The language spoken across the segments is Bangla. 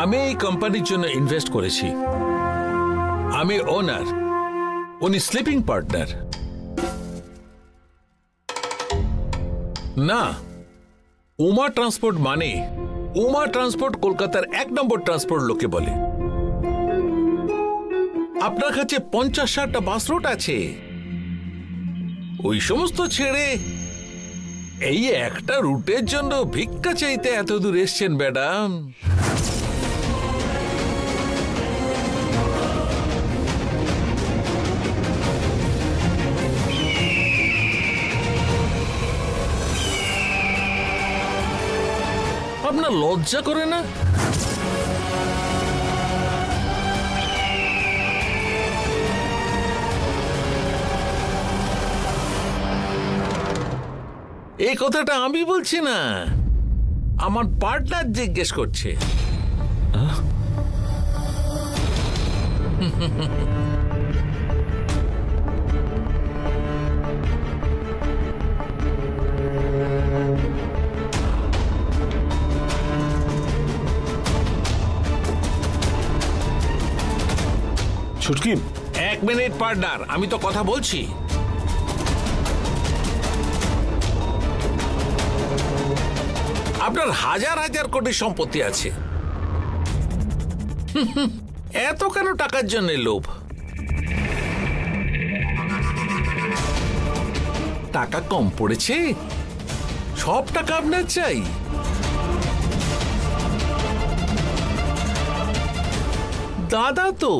আমি এই কোম্পানির জন্য ইনভেস্ট করেছি। আমি ওনার, উনি স্লিপিং পার্টনার। না, উমা ট্রান্সপোর্ট মানে উমা ট্রান্সপোর্ট কলকাতার 1 নম্বর ট্রান্সপোর্ট লোকে বলে। আপনার কাছে 50-60টা বাস রুট আছে, ওই সমস্ত ছেড়ে এই একটা রুটের জন্য ভিক্ষা চাইতে এত দূর এসছেন ম্যাডাম। আপনার লজ্জা করে না? এই কথাটা আমি বলছি না, আমার পার্টনার জিজ্ঞেস করছে। ছুটকি, 1 মিনিট পার্টনার, আমি তো কথা বলছি। আপনার হাজার হাজার কোটি সম্পত্তি আছে, এত কেন টাকার জন্য লোভ? টাকা কম পড়েছে, সব টাকা আপনার চাই? দাদা তো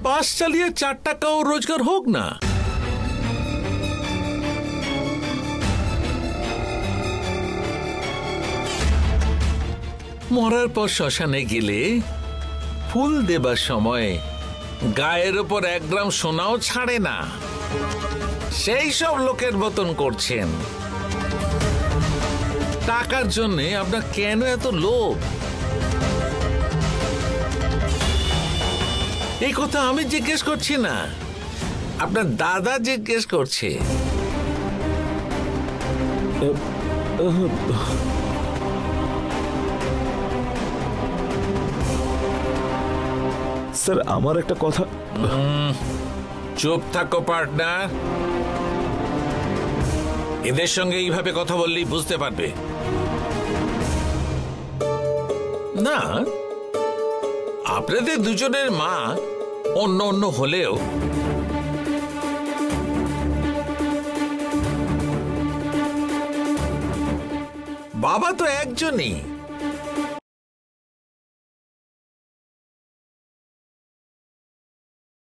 বাস চালিয়ে 4 টাকাও রোজগার হোক না। মরার পর শ্মশানে গেলে ফুল দেবার সময় গায়ের ওপর 1 গ্রাম সোনাও ছাড়ে না, সেই সব লোকের মতন করছেন। টাকার জন্য আপনার কেন এত লোভ? এই কথা আমি জিজ্ঞেস করছি না, আপনার দাদা জিজ্ঞেস করছে। স্যার আমার একটা কথা। চুপ থাকো পার্টনার, এদের সঙ্গে এইভাবে কথা বললেই বুঝতে পারবে না। আপনাদের দুজনের মা অন্য অন্য হলেও বাবা তো একজনই।